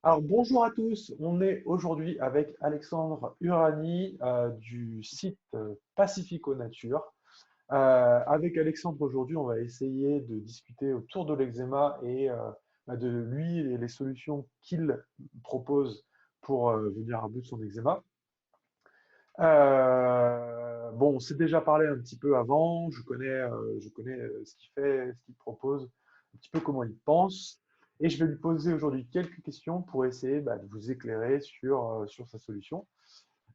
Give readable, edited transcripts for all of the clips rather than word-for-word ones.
Alors bonjour à tous, on est aujourd'hui avec Alexandre Urani du site Pacifico Nature. Avec Alexandre aujourd'hui, on va essayer de discuter autour de l'eczéma et de lui et les solutions qu'il propose pour venir à bout de son eczéma. Bon, on s'est déjà parlé un petit peu avant, je connais ce qu'il fait, ce qu'il propose, un petit peu comment il pense, et je vais lui poser aujourd'hui quelques questions pour essayer de vous éclairer sur sa solution.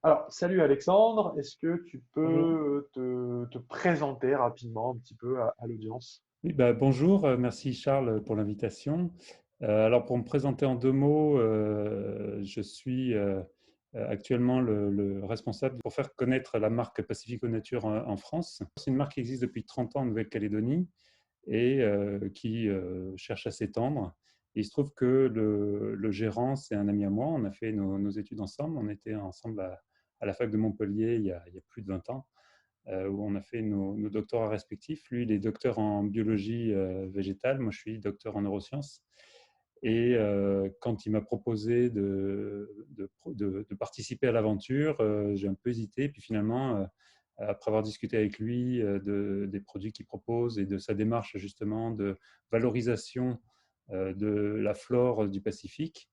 Alors, salut Alexandre, est-ce que tu Bonjour. peux te présenter rapidement un petit peu à l'audience? Oui, bonjour, merci Charles pour l'invitation. Alors pour me présenter en deux mots, je suis actuellement le responsable pour faire connaître la marque Pacifico Nature en France. C'est une marque qui existe depuis 30 ans en Nouvelle-Calédonie et qui cherche à s'étendre. Et il se trouve que le gérant, c'est un ami à moi, on a fait nos études ensemble, on était ensemble à la fac de Montpellier il y a plus de 20 ans. Où on a fait nos doctorats respectifs. Lui, il est docteur en biologie végétale, moi je suis docteur en neurosciences. Et quand il m'a proposé de participer à l'aventure, j'ai un peu hésité. Puis finalement, après avoir discuté avec lui des produits qu'il propose et de sa démarche justement de valorisation de la flore du Pacifique,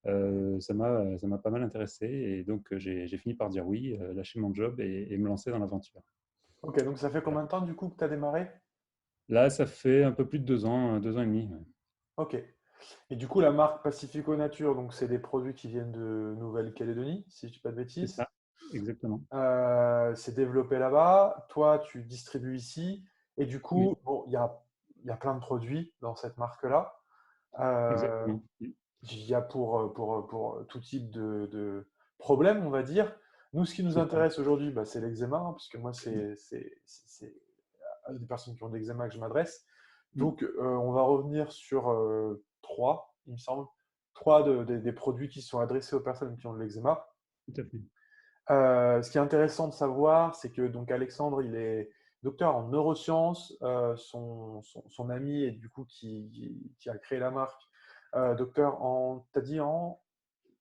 ça m'a pas mal intéressé. Et donc j'ai fini par dire oui, lâcher mon job et me lancer dans l'aventure. Ok, donc ça fait Voilà. combien de temps du coup que tu as démarré? Là, ça fait un peu plus de 2 ans et demi. Ouais. Ok. Et du coup, la marque Pacifico Nature, donc c'est des produits qui viennent de Nouvelle-Calédonie, si je dis pas de C'est bêtises. ça, exactement. C'est développé là-bas. Toi, tu distribues ici. Et du Oui, coup, bon, il y a plein de produits dans cette marque-là. Euh, exactement. Oui, il y a pour tout type de problème, on va dire. Nous, ce qui nous c'est ça. intéresse aujourd'hui, c'est l'eczéma, hein, puisque moi, c'est à des personnes qui ont de l'eczéma que je m'adresse. Mm, Donc, on va revenir sur trois, il me semble, trois des produits qui sont adressés aux personnes qui ont de l'eczéma. tout à fait. Ce qui est intéressant de savoir, c'est que donc Alexandre, il est docteur en neurosciences. Son ami et du coup qui a créé la marque, docteur en, t'as dit en...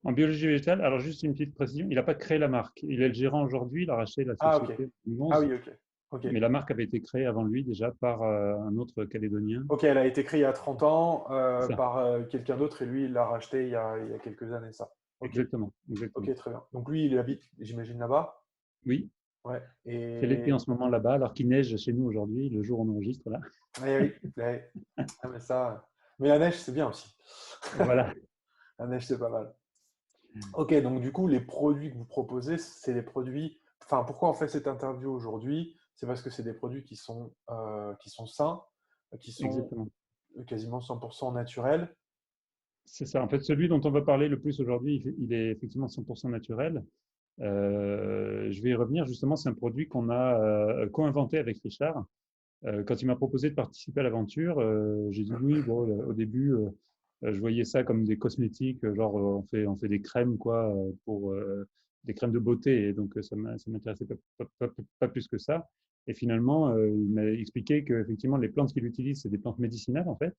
En biologie végétale, alors juste une petite précision, il n'a pas créé la marque. Il est le gérant aujourd'hui, il a racheté la Ah ok. société en Ah 2011, oui, ok. Ok. mais la marque avait été créée avant lui déjà par un autre Calédonien. Ok, elle a été créée il y a 30 ans C'est ça, par quelqu'un d'autre et lui, il l'a racheté il y a quelques années, ça. Ok. exactement, exactement. Ok, très bien. Donc lui, il habite, j'imagine, là-bas. Oui, Ouais. c'est l'été Et... en ce moment là-bas, alors qu'il neige chez nous aujourd'hui, le jour où on enregistre là. Eh oui, ouais. Ah, mais ça... Mais la neige, c'est bien aussi. Voilà. La neige, c'est pas mal. Ok, donc du coup, les produits que vous proposez, c'est des produits. Enfin, pourquoi on fait cette interview aujourd'hui? C'est parce que c'est des produits qui sont sains, qui sont Exactement. quasiment 100% naturels. C'est ça. En fait, celui dont on va parler le plus aujourd'hui, il est effectivement 100% naturel. Je vais y revenir. Justement, c'est un produit qu'on a co-inventé avec Richard. Quand il m'a proposé de participer à l'aventure, j'ai dit oui. Bon, au début, je voyais ça comme des cosmétiques, genre on fait des crèmes quoi, pour des crèmes de beauté. Et donc ça m'intéressait pas plus que ça. Et finalement, il m'a expliqué que effectivement les plantes qu'il utilise, c'est des plantes médicinales en fait,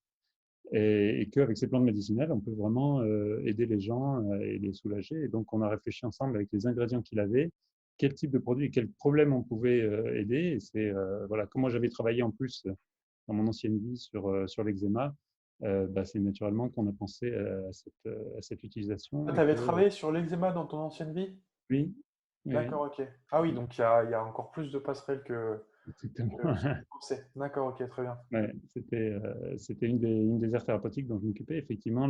et qu'avec ces plantes médicinales, on peut vraiment aider les gens et les soulager. Et donc, on a réfléchi ensemble avec les ingrédients qu'il avait, quel type de produit et quel problème on pouvait aider. Et c'est voilà, comme moi j'avais travaillé en plus dans mon ancienne vie sur l'eczéma, c'est naturellement qu'on a pensé à cette Ah, utilisation tu et avais que travaillé sur l'eczéma dans ton ancienne vie? oui, oui, D'accord, ok. Ah oui, donc il y a encore plus de passerelles exactement. que ce que je pensais. D'accord, ok, très bien. Ouais, c'était une des aires thérapeutiques dont je m'occupais. Effectivement,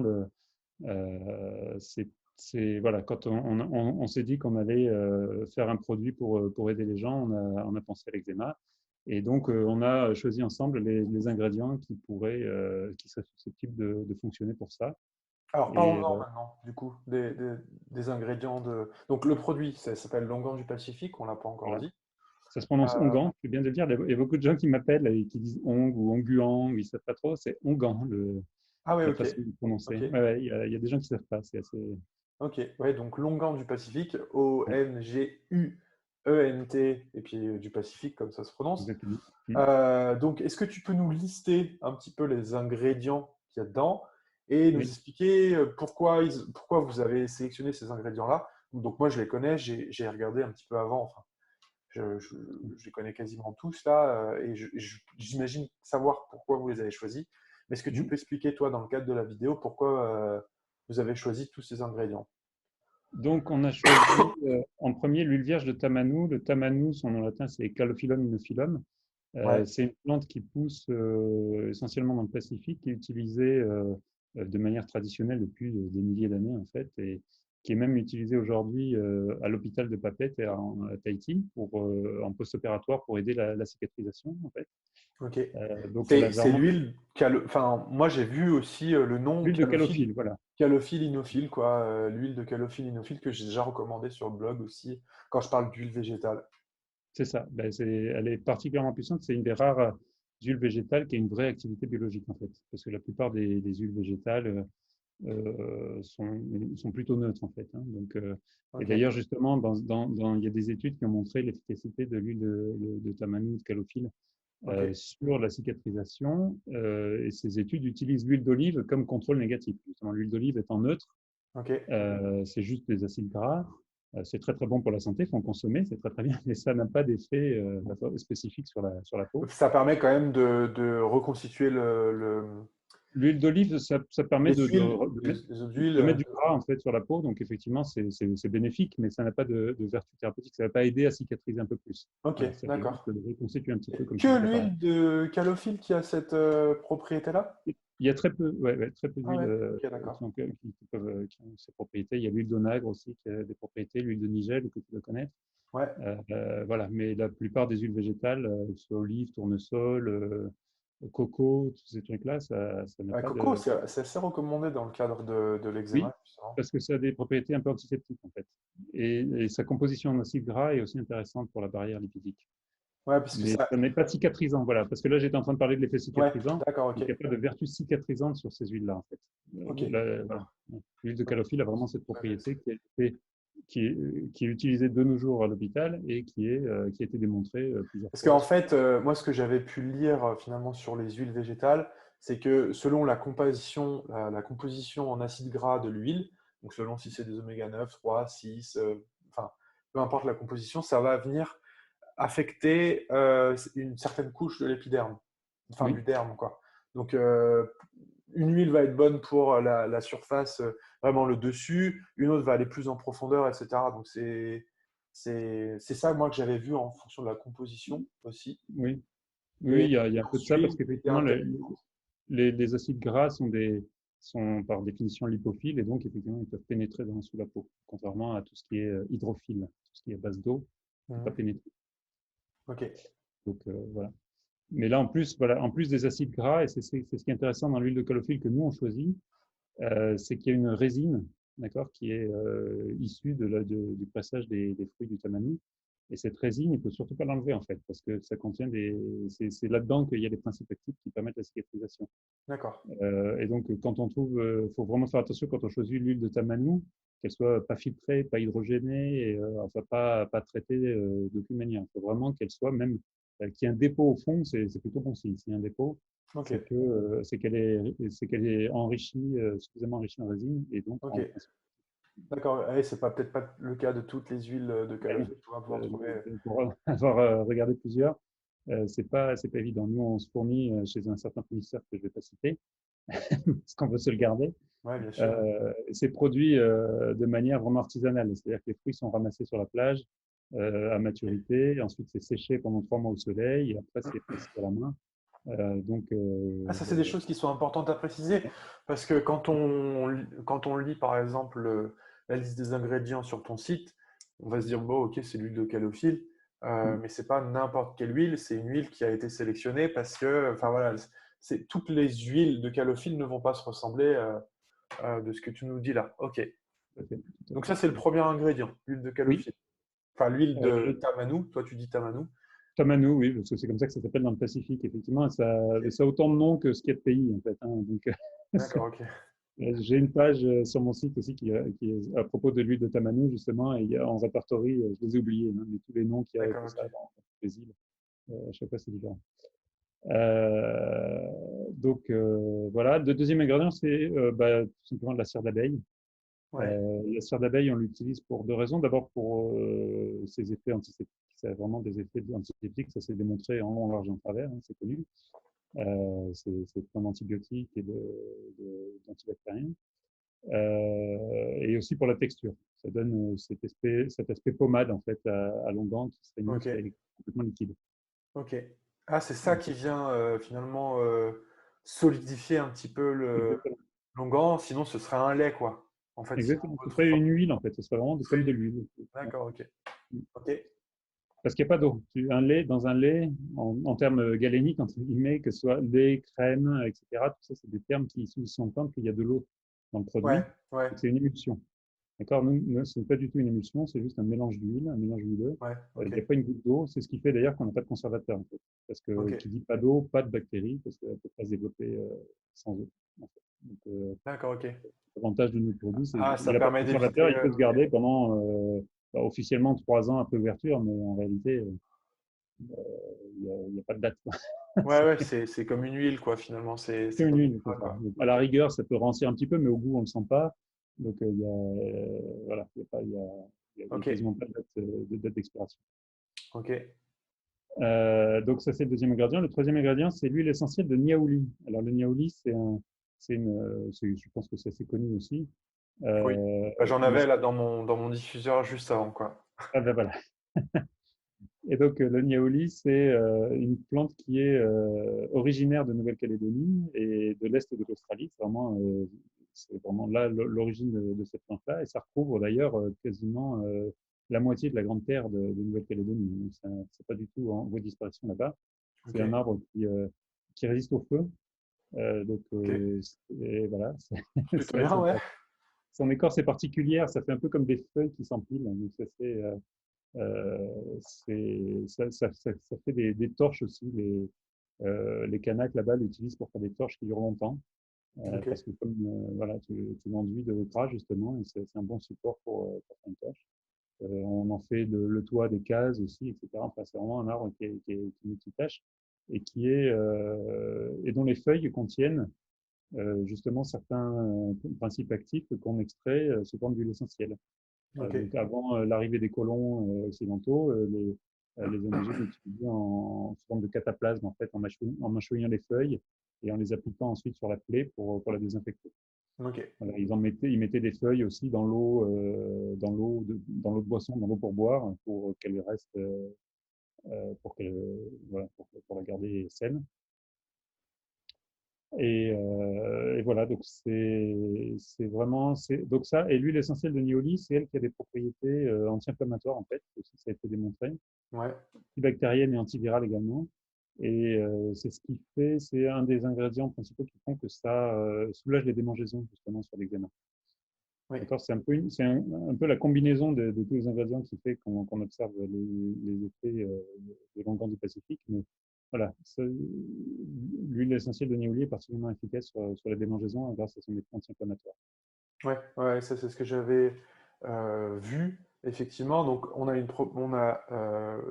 voilà, quand on s'est dit qu'on allait faire un produit pour aider les gens, on a pensé à l'eczéma. Et donc, on a choisi ensemble les ingrédients qui seraient susceptibles de fonctionner pour ça. Alors, Et parlons-en maintenant, du coup, des ingrédients de... Donc, le produit, ça s'appelle Longan du Pacifique, on l'a pas encore voilà, dit. ça se prononce Euh, onguent, c'est bien de le dire. Il y a beaucoup de gens qui m'appellent et qui disent ong ou onguent, ils ne savent pas trop. C'est onguent, Ah oui, la ok. façon de Ok. prononcer. Ouais, ouais, il y a des gens qui ne savent pas. C'est assez. Ok. Ouais, donc Longan du Pacifique, Ouais, Onguent, et puis du Pacifique, comme ça se prononce. exactement. Donc, est-ce que tu peux nous lister un petit peu les ingrédients qu'il y a dedans? et nous Oui. expliquer pourquoi vous avez sélectionné ces ingrédients-là. Donc moi, je les connais, j'ai regardé un petit peu avant, enfin, je les connais quasiment tous là, et j'imagine savoir pourquoi vous les avez choisis. Mais est-ce que tu Mhm. peux expliquer, toi, dans le cadre de la vidéo, pourquoi vous avez choisi tous ces ingrédients? Donc, on a choisi en premier l'huile vierge de tamanou. Le tamanou, son nom latin, c'est Calophyllum inophyllum. Ouais, C'est une plante qui pousse essentiellement dans le Pacifique, qui est utilisée de manière traditionnelle depuis des milliers d'années en fait, et qui est même utilisée aujourd'hui à l'hôpital de Papeete à Tahiti en post-opératoire pour aider la cicatrisation en fait. ok. Donc elle a C'est vraiment l'huile, enfin, moi j'ai vu aussi le nom l'huile de calophylle, voilà. Calophylle inophile, quoi. L'huile de Calophylle inophile que j'ai déjà recommandé sur le blog aussi, quand je parle d'huile végétale. C'est ça. Ben, elle est particulièrement puissante. C'est une des rares huiles végétales qui a une vraie activité biologique en fait, parce que la plupart des huiles végétales sont plutôt neutres en fait, hein. Donc, et Ok, d'ailleurs justement, il y a des études qui ont montré l'efficacité de l'huile de tamanou, de calophylle, ok, sur la cicatrisation. Et ces études utilisent l'huile d'olive comme contrôle négatif. Justement, l'huile d'olive étant neutre, ok. c'est juste des acides gras. C'est très très bon pour la santé, il faut en consommer, c'est très très bien, mais ça n'a pas d'effet spécifique sur la peau. Ça permet quand même de reconstituer L'huile d'olive, ça permet les huiles, les eaux d'huile. de mettre du gras en fait sur la peau, donc effectivement c'est bénéfique, mais ça n'a pas de vertu thérapeutique, ça ne va pas aider à cicatriser un peu plus. Ok, Voilà, ça va juste d'accord. le reconstituer un petit peu comme Que si c'était pareil. l'huile de Calophylle qui a cette propriété-là? Il y a très peu, ouais, très peu Ah d'huiles ouais, ok, d'accord. qui ont ces propriétés. Il y a l'huile d'onagre aussi qui a des propriétés, l'huile de nigel que tu dois connaître. Ouais. Voilà, mais la plupart des huiles végétales, que ce soit olive, tournesol, coco, tous ces trucs-là, ça n'a pas Coco, de. c'est assez recommandé dans le cadre de Oui, l'eczéma, justement. parce que ça a des propriétés un peu antiseptiques en fait. Et sa composition en acides gras est aussi intéressante pour la barrière lipidique. Ouais, parce que Mais ça. ça n'est pas cicatrisant, voilà. Parce que là, j'étais en train de parler de l'effet Ouais, cicatrisant. d'accord, Donc, ok. il n'y a pas de vertu cicatrisante sur ces huiles-là, en fait. Ok, Voilà. d'accord. L'huile de Ok, calophylle a vraiment cette intéressant. propriété qui est utilisée de nos jours à l'hôpital et qui a été démontrée plusieurs Parce fois. qu'en fait, moi, ce que j'avais pu lire finalement sur les huiles végétales, c'est que selon la composition en acides gras de l'huile, donc selon si c'est des oméga 9, 3, 6, enfin, peu importe la composition, ça va venir affecter une certaine couche de l'épiderme, enfin du Oui, derme, quoi. Donc, une huile va être bonne pour la surface, vraiment le dessus, une autre va aller plus en profondeur, etc. Donc, c'est ça, moi, que j'avais vu en fonction de la composition aussi. oui, oui, Et il y a un peu de ça parce ensuite, c'était qu'effectivement, intéressant. les acides gras sont par définition lipophiles et donc effectivement, ils peuvent pénétrer sous la peau, contrairement à tout ce qui est hydrophile, tout ce qui est à base d'eau, ne peut pas Mhm. pénétrer. Ok, Donc, voilà. Mais là, en plus, voilà, en plus des acides gras, et c'est ce qui est intéressant dans l'huile de calophylle que nous on choisit, c'est qu'il y a une résine, d'accord, qui est issue du pressage des fruits du tamanou. Et cette résine, il ne faut surtout pas l'enlever en fait, parce que ça contient c'est là-dedans qu'il y a les principes actifs qui permettent la cicatrisation. d'accord. Et donc, quand on trouve, faut vraiment faire attention quand on choisit l'huile de tamanou, qu'elle soit pas filtrée, pas hydrogénée, et, enfin pas traitée d'aucune manière. Il faut vraiment qu'elle soit même qu'il y ait un dépôt au fond, c'est plutôt bon signe. S'il y a un dépôt, Ok, c'est qu'elle est enrichie, suffisamment enrichie en résine, et donc ok. en principe. D'accord. Ouais, c'est pas peut-être pas le cas de toutes les huiles de Ben non. calophylle qu'on va pouvoir trouver. Pour avoir regardé plusieurs, c'est pas évident. Nous, on se fournit chez un certain fournisseur que je ne vais pas citer, parce qu'on veut se le garder. Ouais, bien sûr. C'est produit de manière vraiment artisanale, c'est-à-dire que les fruits sont ramassés sur la plage à Ok. maturité, ensuite c'est séché pendant 3 mois au soleil, et après c'est pressé à la main. Donc, Ah, ça, c'est des choses qui sont importantes à préciser parce que quand on lit, par exemple, la liste des ingrédients sur ton site, on va se dire, bon, ok, c'est l'huile de calophylle, mais c'est pas n'importe quelle huile, c'est une huile qui a été sélectionnée parce que, enfin voilà, toutes les huiles de calophylle ne vont pas se ressembler de ce que tu nous dis là. Ok. tout à fait, tout à Donc fait. ça, c'est le premier ingrédient, l'huile de Oui, calophylle. Enfin, l'huile de le tamanou, toi tu dis tamanou. tamanu, oui, parce que c'est comme ça que ça s'appelle dans le Pacifique, effectivement, Ok. ça a autant de noms que ce qu'il y a de pays, en fait, hein. Donc, D'accord, ok. j'ai une page sur mon site aussi qui est à propos de l'huile de Tamanu, justement, et il y a en répertorie, je les ai oubliés, hein, mais tous les noms qu'il y a D'accord, de ça ok. dans les îles, à chaque fois c'est différent. Voilà. Le deuxième ingrédient, c'est tout simplement de la cire d'abeille. Ouais. La cire d'abeille, on l'utilise pour deux raisons. D'abord pour ses effets antiseptiques. Ça a vraiment des effets antiseptiques, ça s'est démontré en long, large et en travers, hein, c'est connu. C'est un antibiotique et d'antibactérien. Et aussi pour la texture. Ça donne cet aspect pommade en fait à longueur qui serait mieux, qui Ok. serait complètement liquide. Ok. Ah, c'est ça qui vient finalement solidifier un petit peu le Exactement. longan, sinon ce serait un lait, quoi. En fait, si Exactement. on Ce retrouve serait pas une huile en fait. Ce serait vraiment ce serait comme une de huile. l'huile. Ouais. D'accord, ok. Ok. Parce qu'il n'y a pas d'eau. Dans un lait, en termes galéniques, entre guillemets, que ce soit lait, crème, etc., tout ça, c'est des termes qui sous-entendent qu'il y a de l'eau dans le Ouais, produit. ouais, C'est une émulsion. D'accord? Nous, ce n'est pas du tout une émulsion, c'est juste un mélange d'huile, un mélange huileux. ouais, Il ok. n'y a pas une goutte d'eau. C'est ce qui fait d'ailleurs qu'on n'a pas de conservateur, en fait. Parce que Ok. qui dit pas d'eau, pas de bactéries, parce qu'elle ne peut pas se développer sans eau. En fait. Donc, D'accord, ok. l'avantage de notre produit, c'est Ah, qu'il ça n'a pas de permet d'éviter. conservateur, il peut se Ok. garder pendant officiellement 3 ans après ouverture, mais en réalité, il n'y a pas de date. Ouais, C'est ouais, c'est comme une huile, quoi, finalement. C'est une comme du huile, c'est gras, ça. quoi. Donc, à la Ok. rigueur, ça peut rancir un petit peu, mais au goût, on ne le sent pas. Donc, voilà, il y a Ok. quasiment pas de date d'expiration. Ok. Donc, ça, c'est le deuxième ingrédient. Le troisième ingrédient, c'est l'huile essentielle de niaouli. Alors, le niaouli, je pense que c'est assez connu aussi. Oui. Euh, Bah, j'en mais, avais là dans mon diffuseur juste avant, quoi. ah ben voilà. Et donc, le niaouli, c'est une plante qui est originaire de Nouvelle-Calédonie et de l'Est de l'Australie. C'est vraiment là l'origine de cette plante-là. Et ça recouvre d'ailleurs quasiment la moitié de la grande terre de Nouvelle-Calédonie. Donc, c'est pas du tout en voie de disparition là-bas. Ok. C'est un arbre qui résiste au feu. Ok. Et voilà, Plutôt bien, ouais. son écorce est particulière. Ça fait un peu comme des feuilles qui s'empilent. Donc, ça fait des torches aussi. Les Kanaks là-bas l'utilisent pour faire des torches qui durent longtemps. Ok. Parce que comme voilà, tu l'enduis de gras justement, et c'est un bon support pour faire une torche. On en fait le toit des cases aussi, etc. Enfin, c'est vraiment un arbre qui est multitâche et dont les feuilles contiennent justement certains principes actifs qu'on extrait sous forme d'huile essentielle. Ok. Donc avant l'arrivée des colons occidentaux, les indigènes utilisaient sous forme de cataplasme en fait, en mâchouillant les feuilles et en les appliquant ensuite sur la plaie pour la désinfecter. Ok. Voilà, ils mettaient des feuilles aussi dans l'eau de boisson, dans l'eau pour boire, pour qu'elle reste, voilà, pour la garder saine. Et voilà, donc c'est vraiment donc ça. Et l'huile essentielle de Nioli, c'est elle qui a des propriétés anti-inflammatoires en fait, aussi ça a été démontré, Ouais. antibactérienne et antivirale également. Et c'est ce qui fait, c'est un des ingrédients principaux qui font que ça soulage les démangeaisons justement sur l'eczéma. Oui. D'accord, c'est un peu la combinaison de tous les ingrédients qui fait qu'on observe les effets de longueur du Pacifique. Mais voilà, l'huile essentielle de Niaouli est particulièrement efficace sur la démangeaison grâce à son effet anti-inflammatoire. Ouais, ouais, ça c'est ce que j'avais vu, effectivement. Donc on a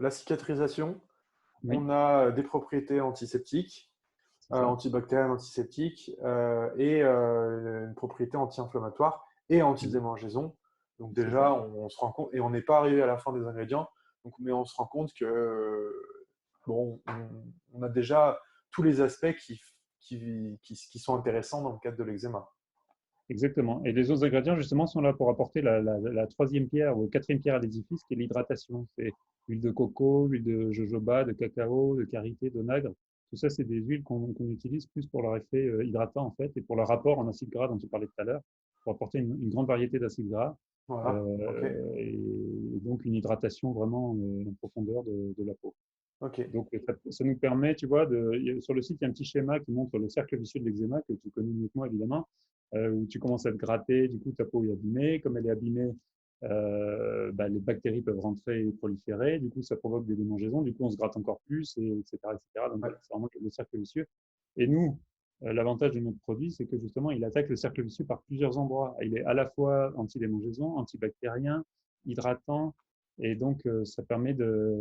la cicatrisation, Oui, on a des propriétés antiseptiques, c'est ça. antibactériennes, antiseptiques, et une propriété anti-inflammatoire et anti-démangeaison. Donc C'est ça. déjà, on se rend compte, et on n'est pas arrivé à la fin des ingrédients, donc, mais on se rend compte que bon, on a déjà tous les aspects qui sont intéressants dans le cadre de l'eczéma. Exactement. Et les autres ingrédients, justement, sont là pour apporter la troisième pierre ou quatrième pierre à l'édifice, qui est l'hydratation. C'est huile de coco, huile de jojoba, de cacao, de karité, d'onagre. Tout ça, c'est des huiles qu'on utilise plus pour leur effet hydratant, en fait, et pour leur rapport en acides gras dont tu parlais tout à l'heure, pour apporter une grande variété d'acides gras, Voilà, ok, et donc une hydratation vraiment en profondeur de la peau. ok. Donc, ça nous permet, tu vois, sur le site, il y a un petit schéma qui montre le cercle vicieux de l'eczéma, que tu connais mieux que moi, évidemment, où tu commences à te gratter, du coup, ta peau est abîmée. Comme elle est abîmée, les bactéries peuvent rentrer et proliférer, du coup, ça provoque des démangeaisons, du coup, on se gratte encore plus, etc., etc. Donc, Ouais, voilà, c'est vraiment le cercle vicieux. Et nous, l'avantage de notre produit, c'est que justement, il attaque le cercle vicieux par plusieurs endroits. Il est à la fois anti-démangeaison, antibactérien, hydratant, et donc, ça permet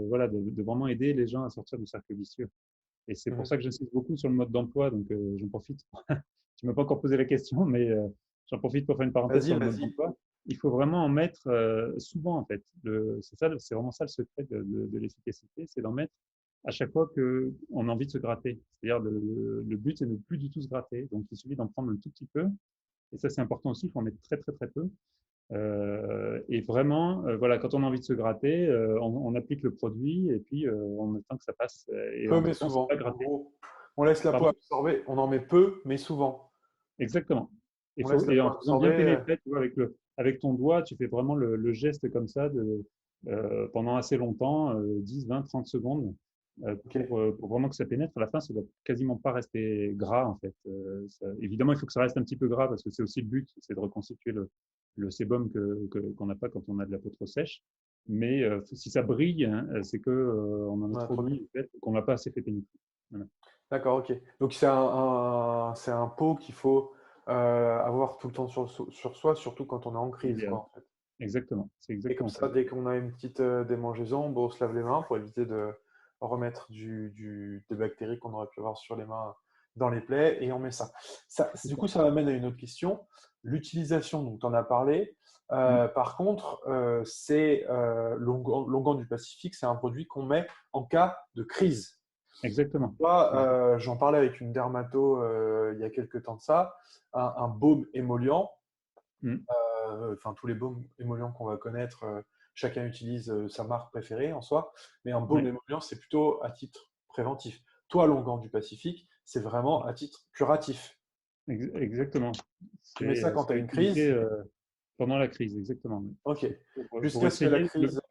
voilà, de vraiment aider les gens à sortir du cercle vicieux. Et c'est pour Mhm. ça que j'insiste beaucoup sur le mode d'emploi. Donc, j'en profite. Tu ne m'as pas encore posé la question, mais j'en profite pour faire une parenthèse Vas-y, sur le mode vas-y. d'emploi. Il faut vraiment en mettre souvent, en fait. C'est ça, c'est vraiment ça le secret de l'efficacité, c'est d'en mettre à chaque fois qu'on a envie de se gratter. C'est-à-dire, le but, c'est de ne plus du tout se gratter. Donc, il suffit d'en prendre un tout petit peu. Et ça, c'est important aussi, il faut en mettre très, très, très peu. Et vraiment, voilà, quand on a envie de se gratter, on applique le produit et puis on attend que ça passe. Et Peu, mais entre-temps, c'est pas souvent. En gratté. gros, on laisse la peau Pardon? absorber. On en met peu, mais souvent. Exactement. On laisse la Et peau en faisant bien absorber. pénétrer, tu vois, avec ton doigt, tu fais vraiment le geste comme ça pendant assez longtemps, 10, 20, 30 secondes, Ok. pour vraiment que ça pénètre. À la fin, ça ne doit quasiment pas rester gras, en fait. Évidemment, il faut que ça reste un petit peu gras parce que c'est aussi le but, c'est de reconstituer le sébum qu'on n'a pas quand on a de la peau trop sèche. Mais si ça brille, hein, c'est que on en a On a trop trop mis, en fait, qu'on l'a pas assez fait pénétrer. Voilà. D'accord, ok. Donc c'est un pot qu'il faut avoir tout le temps sur soi, surtout quand on est en crise, quoi, Idéal. en fait. Exactement. C'est Et comme exactement ça. ça, dès qu'on a une petite démangeaison, bon, on se lave les mains pour éviter de remettre des bactéries qu'on aurait pu avoir sur les mains dans les plaies, et on met ça. C'est Du ça. coup, ça m'amène à une autre question. L'utilisation, dont on a parlé. Mm. Par contre, c'est Longan du Pacifique, c'est un produit qu'on met en cas de crise. Exactement. Moi, Exact. j'en parlais avec une dermato il y a quelques temps de ça, un baume émollient. Mm. Enfin, tous les baumes émollients qu'on va connaître, chacun utilise sa marque préférée en soi, mais un baume Ouais. émollient, c'est plutôt à titre préventif. Toi, Longan du Pacifique, c'est vraiment à titre curatif. Exactement. Tu mets ça quand tu as C'est une utilisé crise. pendant la crise, exactement. Oui. Ok. Pour Jusqu'à ce que la essayer, crise.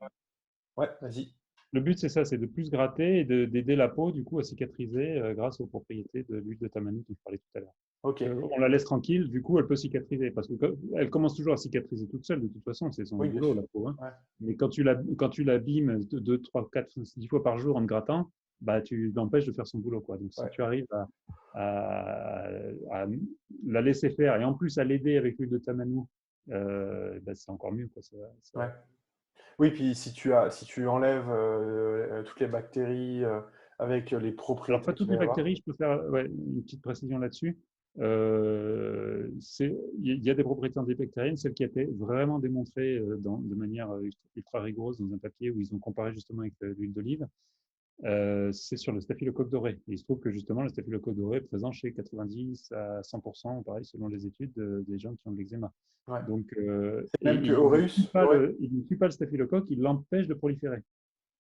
Ouais, vas-y. le but c'est ça, c'est de plus gratter et d'aider la peau du coup à cicatriser grâce aux propriétés de l'huile de tamani dont je parlais tout à l'heure. Ok. On la laisse tranquille, du coup elle peut cicatriser parce qu'elle commence toujours à cicatriser toute seule de toute façon, c'est son Oui, bien boulot sûr. la peau. Hein. Ouais. Mais quand tu l'abîmes 2, 3, 4, 10 fois par jour en te grattant, bah, tu l'empêches de faire son boulot. Quoi. Donc si Ouais. tu arrives à la laisser faire et en plus à l'aider avec l'huile de tamani, bah, c'est encore mieux. Quoi. Ouais. Oui, puis si tu enlèves toutes les bactéries avec les Alors, pas propriétés qu'il toutes va les y avoir. bactéries, je peux faire ouais, une petite précision là-dessus. Il y a des propriétés antibactériennes, celle qui a été vraiment démontrée de manière ultra rigoureuse dans un papier où ils ont comparé justement avec l'huile d'olive, c'est sur le staphylocoque doré. Et il se trouve que justement, le staphylocoque doré est présent chez 90 à 100%, pareil, selon les études, des gens qui ont de l'eczéma. Ouais. Donc, C'est même que Aureus, il ne tue pas le staphylocoque, il l'empêche de proliférer.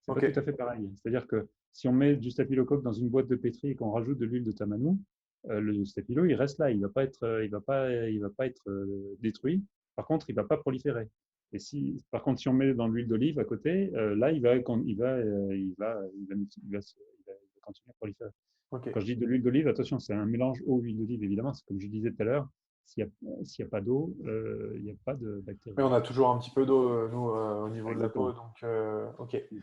C'est pas ok. tout à fait pareil. C'est-à-dire que si on met du staphylocoque dans une boîte de pétri et qu'on rajoute de l'huile de tamanou, le staphylo, il reste là, il va pas être détruit. Par contre, il va pas proliférer. Et si, par contre, si on met dans l'huile d'olive à côté, là, il va continuer à proliférer. Ok. Quand je dis de l'huile d'olive, attention, c'est un mélange eau-huile d'olive, évidemment. C'est comme je disais tout à l'heure, s'il y a pas d'eau, il n'y a pas de bactéries. Mais on a toujours un petit peu d'eau, nous, au Ah, niveau de la peau, exactement. donc ok. Mm.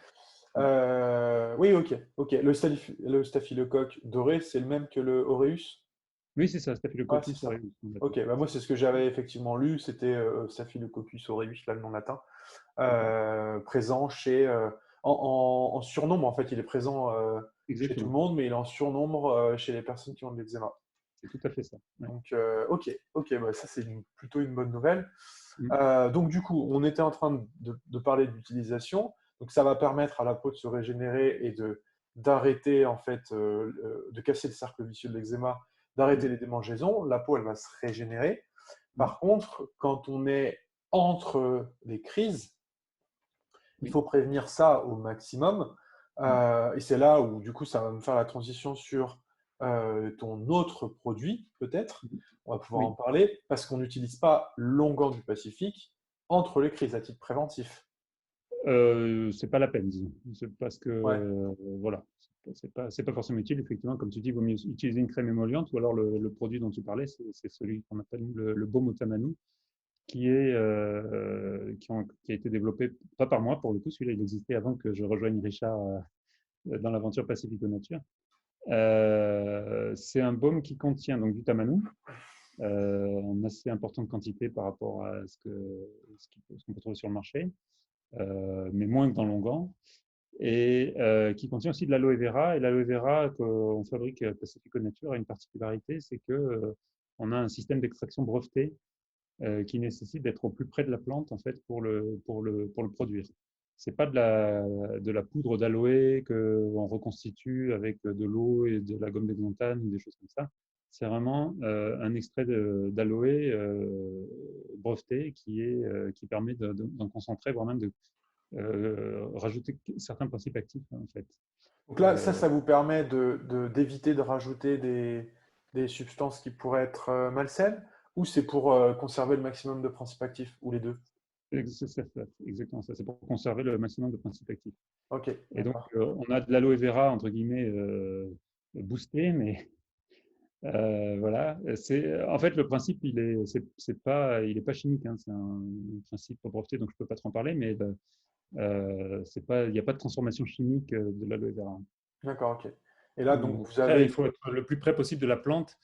Mm. Oui, ok. Ok. Le staphylocoque doré, c'est le même que le aureus? Oui, c'est ça, Ouais, c'est Staphylococcus ça. aureus, on l'appelle. Ok. Bah, moi, c'est ce que j'avais effectivement lu, c'était Staphylococcus aureus, là, le nom latin, D'accord. présent chez, en surnombre, en fait, il est présent chez tout le Exactement. monde, mais il est en surnombre chez les personnes qui ont de l'eczéma. C'est tout à fait ça. Ouais. Donc, ok, ok, bah, ça c'est plutôt une bonne nouvelle. Mm. Donc du coup, on était en train de parler d'utilisation. Donc ça va permettre à la peau de se régénérer et de d'arrêter en fait, de casser le cercle vicieux de l'eczéma, d'arrêter Mm. les démangeaisons. La peau, elle va se régénérer. Mm. Par contre, quand on est entre les crises, il Oui. faut prévenir ça au maximum. Mm. Et c'est là où, du coup, ça va me faire la transition sur ton autre produit, peut-être. Mm. On va pouvoir en Oui. parler, parce qu'on n'utilise pas l'onguent du Pacifique entre les crises à titre préventif. C'est pas la peine, disons. C'est parce que, Ouais, voilà, c'est pas forcément utile. Effectivement, comme tu dis, il vaut mieux utiliser une crème émolliente ou alors le produit dont tu parlais, c'est celui qu'on appelle le baume au tamanu, qui a été développé, pas par moi pour le coup, celui-là il existait avant que je rejoigne Richard dans l'aventure Pacifico Nature. C'est un baume qui contient donc du tamanu, en assez importante quantité par rapport à ce qu'on peut trouver sur le marché, mais moins que dans l'onguent. et qui contient aussi de l'aloe vera. Et l'aloe vera qu'on fabrique à Pacifico Nature a une particularité, c'est que on a un système d'extraction breveté qui nécessite d'être au plus près de la plante en fait pour le produire. C'est pas de la poudre d'aloe qu'on reconstitue avec de l'eau et de la gomme de xanthane ou des choses comme ça. C'est vraiment un extrait d'aloe breveté qui permet d'en concentrer, voire même de rajouter certains principes actifs en fait. Donc là, ça vous permet d'éviter de rajouter des substances qui pourraient être malsaines, ou c'est pour conserver le maximum de principes actifs, ou les deux? C'est exactement ça. C'est pour conserver le maximum de principes actifs. Ok, Et donc, d'accord. on a de l'aloe vera, entre guillemets, boosté, mais voilà. En fait, le principe, il est pas chimique, hein, c'est un principe breveté, donc je ne peux pas trop en parler, mais il n'y a pas de transformation chimique de l'aloe vera. D'accord, ok. Et là, donc, vous Après, il avez. faut être le plus près possible de la plante.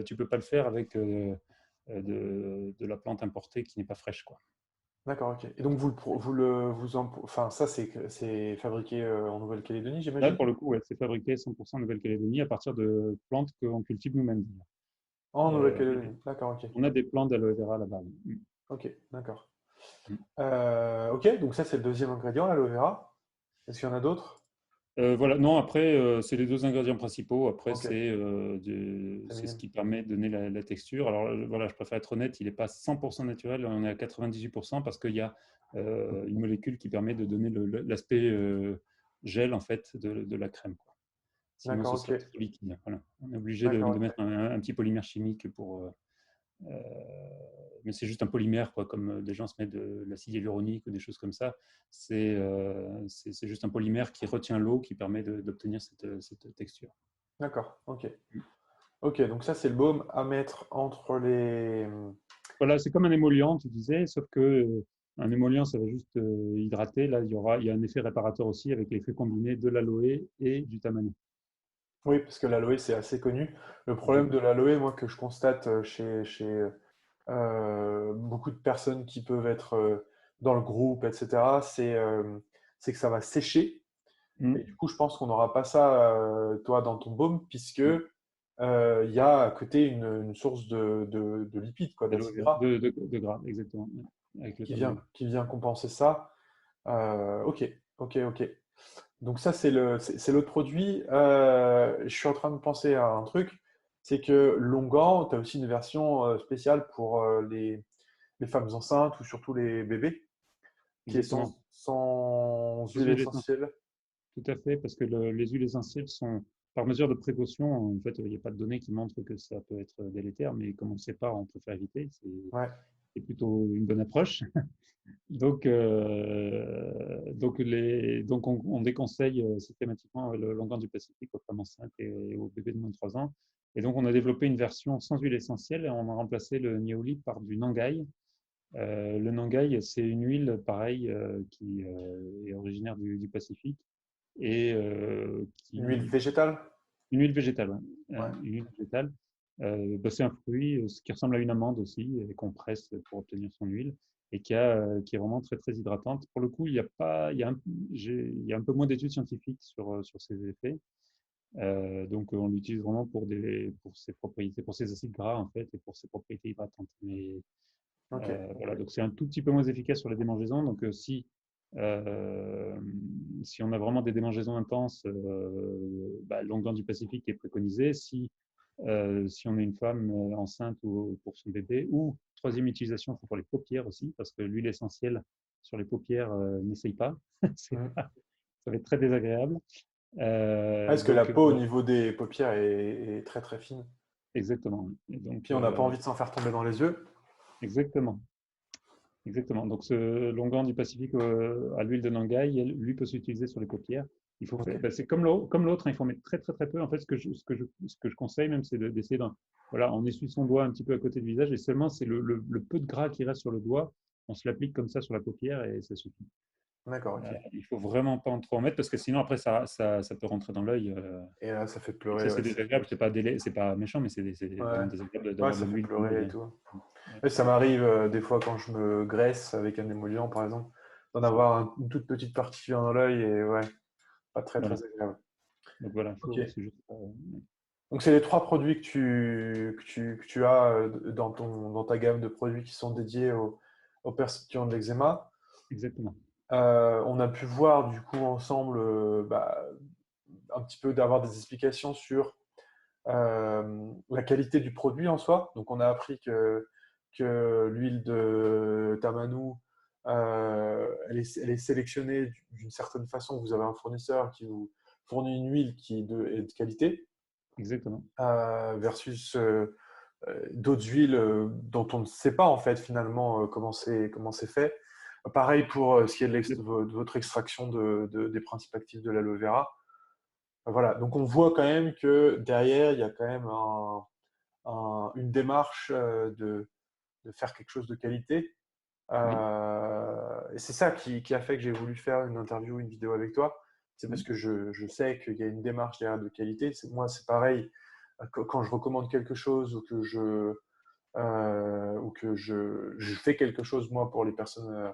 Tu ne peux pas le faire avec de la plante importée qui n'est pas fraîche, quoi. D'accord, ok. Et donc, enfin, ça, c'est fabriqué en Nouvelle-Calédonie, Là, j'imagine? pour le coup, ouais, c'est fabriqué 100% en Nouvelle-Calédonie à partir de plantes qu'on cultive nous-mêmes. En Euh, Nouvelle-Calédonie. D'accord, ok. on a des plantes d'aloe vera là-bas. Ok, d'accord. Mm. Ok, donc ça, c'est le deuxième ingrédient, l'aloe vera. Est-ce qu'il y en a d'autres? Voilà, non, après, c'est les deux ingrédients principaux. Après, Ok, c'est c'est ce minime. qui permet de donner la texture. Alors voilà, je préfère être honnête, il n'est pas 100% naturel, on est à 98% parce qu'il y a une molécule qui permet de donner l'aspect gel en fait de la crème, quoi. Sinon, D'accord, ce ok. serait trop liquide. Voilà. On est obligé de, D'accord, de ok. mettre un petit polymère chimique euh, mais c'est juste un polymère, quoi, comme des gens se mettent de l'acide hyaluronique ou des choses comme ça. C'est juste un polymère qui retient l'eau, qui permet d'obtenir cette texture. D'accord, ok. Ok, donc ça, c'est le baume à mettre entre les. Voilà, c'est comme un émollient, tu disais, sauf que un émollient, ça va juste hydrater. Là, il y a un effet réparateur aussi avec l'effet combiné de l'aloe et du tamani. Oui, parce que l'aloe, c'est assez connu. Le problème de Exactement. l'aloe, moi, que je constate chez beaucoup de personnes qui peuvent être dans le groupe, etc., c'est que ça va sécher. Et Mm. du coup, je pense qu'on n'aura pas ça, toi, dans ton baume, puisque il y a à côté une source de lipides, quoi, D'aloe d'acides vera, gras, de gras, exactement, avec le tamani. qui vient compenser ça. Ok, ok, ok. Donc ça, c'est l'autre produit. Je suis en train de penser à un truc, c'est que Longan, tu as aussi une version spéciale pour les femmes enceintes ou surtout les bébés, qui est Exactement. sans Les huile huiles essentielles. essentielle. Tout à fait, parce que les huiles essentielles sont, par mesure de précaution, en fait, il n'y a pas de données qui montrent que ça peut être délétère, mais comme on ne sait pas, on préfère éviter. Ouais, C'est plutôt une bonne approche. Donc on déconseille systématiquement le longan du Pacifique aux femmes enceintes et aux bébés de moins de 3 ans. Et donc, on a développé une version sans huile essentielle et on a remplacé le niaouli par du nangai. Le nangai, c'est une huile, pareil, qui est originaire du Pacifique et une huile qui végétale. une huile végétale, ouais. Ouais, Une huile végétale. Bah, c'est un fruit ce qui ressemble à une amande aussi, et qu'on presse pour obtenir son huile, et qui est vraiment très très hydratante. Pour le coup, il y a pas, il y a un peu moins d'études scientifiques sur ses effets. Donc, on l'utilise vraiment pour ses propriétés, pour ses acides gras en fait, et pour ses propriétés hydratantes. Mais ok. voilà, donc c'est un tout petit peu moins efficace sur les démangeaisons. Donc, euh, si on a vraiment des démangeaisons intenses, bah, l'onguent du Pacifique est préconisé. Si on est une femme enceinte ou pour son bébé, ou troisième utilisation, c'est pour les paupières aussi, parce que l'huile essentielle sur les paupières, n'essaye pas. Mhm. Ça va être très désagréable. Ah, est-ce que la peau au Voilà, niveau des paupières est très très fine? exactement. Et donc, Puis on n'a pas envie de s'en faire tomber dans les yeux. exactement. Exactement. Donc, ce longan du Pacifique à l'huile de Nangai, lui peut s'utiliser sur les paupières. Il faut Ok. faire, ben, c'est comme l'autre, hein, il faut mettre très très très peu. En fait, ce que je conseille même, c'est d'essayer voilà, on essuie son doigt un petit peu à côté du visage et seulement c'est le peu de gras qui reste sur le doigt, on se l'applique comme ça sur la paupière et ça suffit. D'accord, ok. Il faut vraiment pas en trop en mettre parce que sinon après ça peut rentrer dans l'œil. Et là, ça fait Et pleurer, ça ouais. c'est désagréable, c'est pas méchant, mais c'est Ouais, vraiment désagréable ouais, d'avoir de ça fait l'huile dans pleurer et l'œil. tout. Ouais. Et ça m'arrive des fois quand je me graisse avec un émollient, par exemple, d'en avoir une toute petite partie dans l'œil et ouais. pas très, Voilà. très agréable. Donc voilà, Ok. c'est juste. Donc, c'est les 3 produits que tu as dans ta gamme de produits qui sont dédiés aux personnes qui ont de l'eczéma. Exactement. On a pu voir du coup ensemble un petit peu d'avoir des explications sur la qualité du produit en soi. Donc, on a appris que l'huile de Tamanou, elle est sélectionnée d'une certaine façon. Vous avez un fournisseur qui vous fournit une huile qui est de qualité Exactement. versus d'autres huiles dont on ne sait pas en fait finalement comment c'est fait. Pareil pour ce qui est de votre extraction des principes actifs de l'aloe vera. Voilà, donc on voit quand même que derrière, il y a quand même une démarche de faire quelque chose de qualité. Oui. Et c'est ça qui a fait que j'ai voulu faire une interview, une vidéo avec toi. C'est parce Oui. que je sais qu'il y a une démarche derrière de qualité. Moi, c'est pareil, quand je recommande quelque chose ou que je fais quelque chose, moi, pour les personnes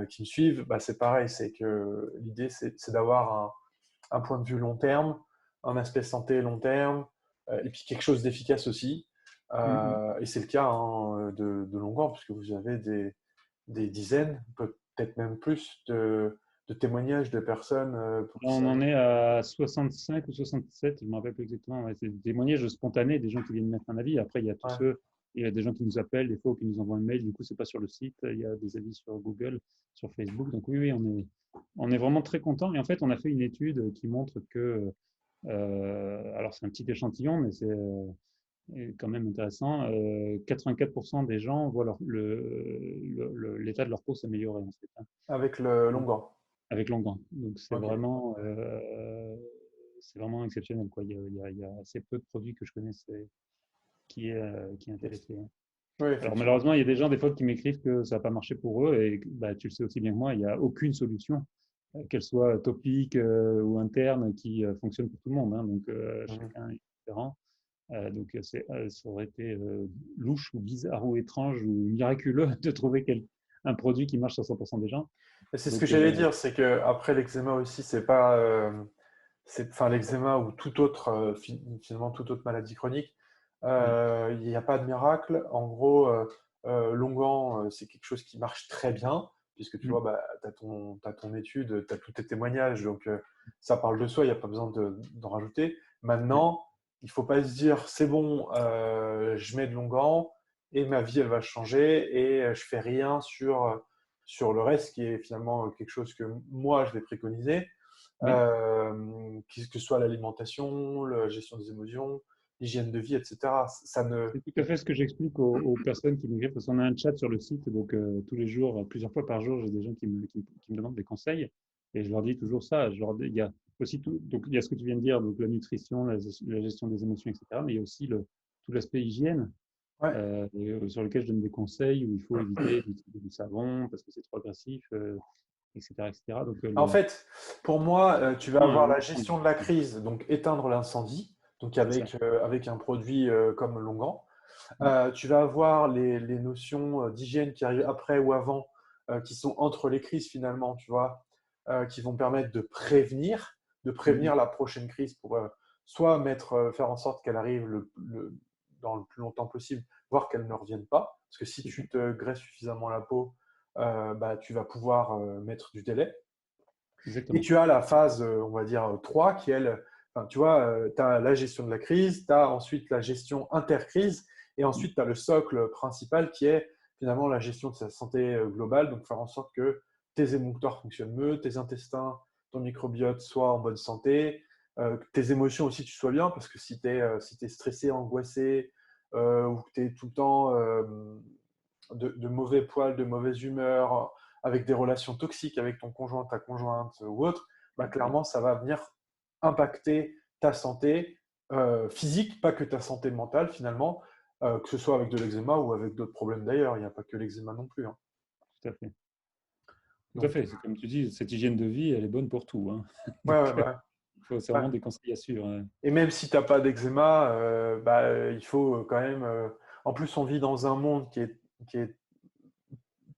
qui me suivent, bah, c'est pareil. C'est que l'idée, c'est d'avoir un point de vue long terme, un aspect santé long terme, et puis quelque chose d'efficace aussi. Mhm. Et c'est le cas hein, de Longan, puisque vous avez des dizaines, peut-être même plus, de témoignages de personnes pour Là, qui on ça. en est à 65 ou 67, je ne me rappelle plus exactement. Ouais, c'est des témoignages spontanés, des gens qui viennent mettre un avis. Après, il y a tous Ouais. ceux, il y a des gens qui nous appellent, des fois, ou qui nous envoient un mail. Du coup, c'est pas sur le site. Il y a des avis sur Google, sur Facebook. Donc oui, oui, on est vraiment très content. Et en fait, on a fait une étude qui montre que, alors c'est un petit échantillon, mais c'est quand même intéressant. 84% des gens voient l'état de leur peau s'améliorer en fait, hein, Avec le Longan. avec Longan. Donc Ok. c'est vraiment exceptionnel, quoi. Il y a assez peu de produits que je connaisse qui est Yes. intéressé, hein. Oui, Alors effectivement. malheureusement, il y a des gens des fois qui m'écrivent que ça n'a pas marché pour eux et bah, tu le sais aussi bien que moi, il n'y a aucune solution, qu'elle soit topique ou interne, qui fonctionne pour tout le monde, hein. Donc Mhm. chacun est différent. Donc ça aurait été louche ou bizarre ou étrange ou miraculeux de trouver un produit qui marche sur 100% des gens. Et c'est ce que Donc j'allais dire, c'est que après l'eczéma aussi, c'est pas, enfin l'eczéma ou toute autre, finalement toute autre maladie chronique, oui. il n'y a pas de miracle. En gros, Longan, c'est quelque chose qui marche très bien, puisque tu Mm. vois, bah, t'as ton étude, tu as tous tes témoignages, donc ça parle de soi, il n'y a pas besoin d'en rajouter. Oui, Maintenant, il ne faut pas se dire, c'est bon, je mets de Longan et ma vie, elle va changer et je fais rien sur le reste, qui est finalement quelque chose que moi, je vais préconiser oui. que ce soit l'alimentation, la gestion des émotions, l'hygiène de vie, etc. Ça ne. C'est tout à fait ce que j'explique aux personnes qui m'écrivent, parce qu'on a un chat sur le site, donc tous les jours, plusieurs fois par jour, j'ai des gens qui me demandent des conseils, et je leur dis toujours ça. Il y a aussi tout, donc il y a ce que tu viens de dire, donc la nutrition, la gestion des émotions, etc., mais il y a aussi tout l'aspect hygiène, Ouais. sur lequel je donne des conseils, où il faut éviter d'utiliser du savon, parce que c'est trop agressif, etc., etc. Donc En fait, pour moi, tu vas avoir la un gestion de la crise, donc éteindre l'incendie, donc c'est ça. avec un produit comme Longan. Mm. Tu vas avoir les notions d'hygiène qui arrivent après ou avant, qui sont entre les crises finalement, tu vois, qui vont permettre de Mm, prévenir la prochaine crise pour soit faire en sorte qu'elle arrive dans le plus longtemps possible, voire qu'elle ne revienne pas. Parce que si c'est ça, tu te graisses suffisamment la peau, bah, tu vas pouvoir mettre du délai. Et exactement. tu as la phase, on va dire, 3 qui, elle, enfin, tu vois, tu as la gestion de la crise, tu as ensuite la gestion intercrise, et Mm. ensuite tu as le socle principal qui est finalement la gestion de sa santé globale, donc faire en sorte que tes émonctoires fonctionnent mieux, tes intestins, ton microbiote soient en bonne santé, que tes émotions aussi tu sois bien, parce que si tu es, si t'es stressé, angoissé, ou que tu es tout le temps de mauvais poils, de mauvaise humeur, avec des relations toxiques avec ton conjoint, ta conjointe ou autre, bah, Oui. clairement, ça va venir impacter ta santé physique, pas que ta santé mentale finalement, que ce soit avec de l'eczéma ou avec d'autres problèmes d'ailleurs. Il n'y a pas que l'eczéma non plus, hein. Tout à fait. Tout à Donc, fait. C'est comme tu dis, cette hygiène de vie, elle est bonne pour tout, hein. ouais, Donc, ouais, bah, c'est ouais. vraiment des conseils à suivre, hein. Et même si tu n'as pas d'eczéma, il faut quand même. En plus, on vit dans un monde qui est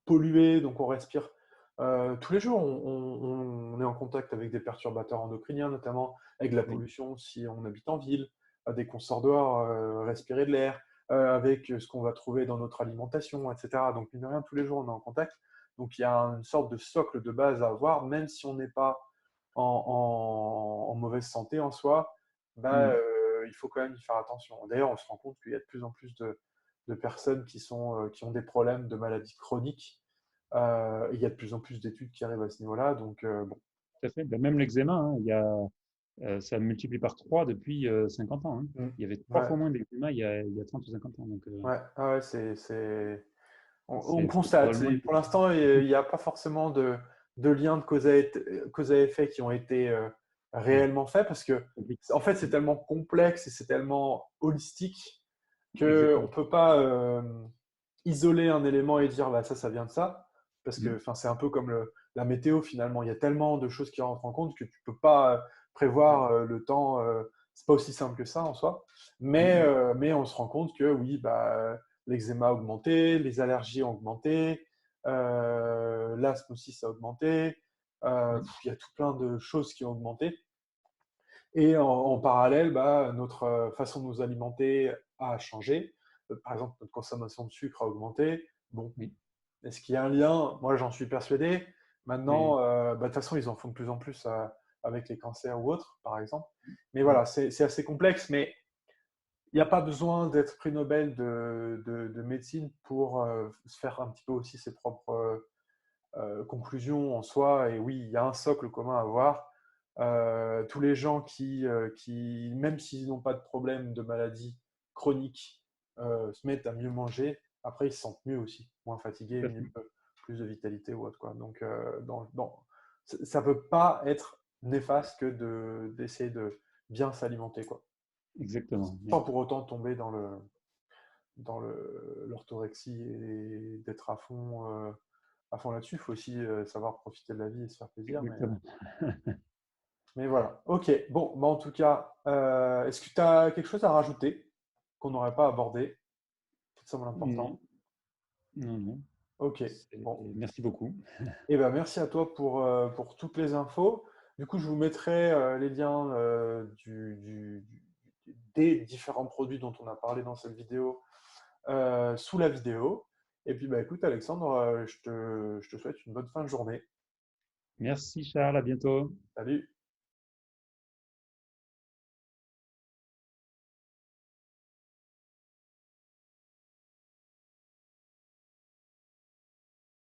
pollué, donc on respire Tous les jours, on est en contact avec des perturbateurs endocriniens, notamment avec la Oui, pollution si on habite en ville, dès qu'on sort dehors, respirer de l'air, avec ce qu'on va trouver dans notre alimentation, etc. Donc, mine de rien, tous les jours, on est en contact. Donc, il y a une sorte de socle de base à avoir, même si on n'est pas en mauvaise santé en soi, bah, mm, il faut quand même y faire attention. D'ailleurs, on se rend compte qu'il y a de plus en plus de personnes qui ont des problèmes de maladies chroniques. Il y a de plus en plus d'études qui arrivent à ce niveau-là. Donc, bon, tout à fait. Ben, même l'eczéma, hein, ça multiplie par 3 depuis 50 ans, hein. mm, Il y avait 3 ouais, fois moins d'eczéma il y a 30 ou 50 ans. Donc, ouais, ah ouais, on c'est constate. probablement une Pour cause. l'instant, il n'y a pas forcément de lien de cause à effet qui ont été Ouais, réellement faits parce que, compliqué. en fait, c'est tellement complexe et c'est tellement holistique qu'on ne Exactement. peut pas isoler un élément et dire bah, ça vient de ça. Parce que Mm, c'est un peu comme la météo finalement. Il y a tellement de choses qui rentrent en compte que tu ne peux pas ouais, prévoir le temps. C'est pas aussi simple que ça en soi. mm, Mais on se rend compte que oui, bah, l'eczéma a augmenté, les allergies ont augmenté, l'asthme aussi ça a augmenté. oui, Il y a tout plein de choses qui ont augmenté. Et en parallèle, bah, notre façon de nous alimenter a changé. Par exemple, notre consommation de sucre a augmenté. Bon, oui, est-ce qu'il y a un lien? Moi, j'en suis persuadé. oui, Maintenant, bah, de toute façon, ils en font de plus en plus avec les cancers ou autres, par exemple. Mais mm, voilà, c'est assez complexe, mais il n'y a pas besoin d'être prix Nobel de médecine pour se faire un petit peu aussi ses propres conclusion en soi. Et oui, il y a un socle commun à avoir. Tous les gens qui même s'ils n'ont pas de problème de maladie chronique, se mettent à mieux manger, après ils se sentent mieux aussi, moins fatigués, tout à mieux, fait. plus de vitalité ou autre, quoi. Donc, ça peut pas être néfaste que d'essayer de bien s'alimenter, quoi. Exactement. Sans Oui. pour autant tomber dans l'orthorexie et d'être à fond là-dessus. Il faut aussi savoir profiter de la vie et se faire plaisir. Exactement. Mais voilà. Ok. Bon, bah en tout cas, est-ce que tu as quelque chose à rajouter qu'on n'aurait pas abordé qui te semble Non, important? non, non. Ok. Bon. Merci beaucoup. Eh ben, merci à toi pour toutes les infos. Du coup, je vous mettrai les liens des différents produits dont on a parlé dans cette vidéo sous la vidéo. Et puis, bah, écoute, Alexandre, je te souhaite une bonne fin de journée. Merci Charles, à bientôt. Salut!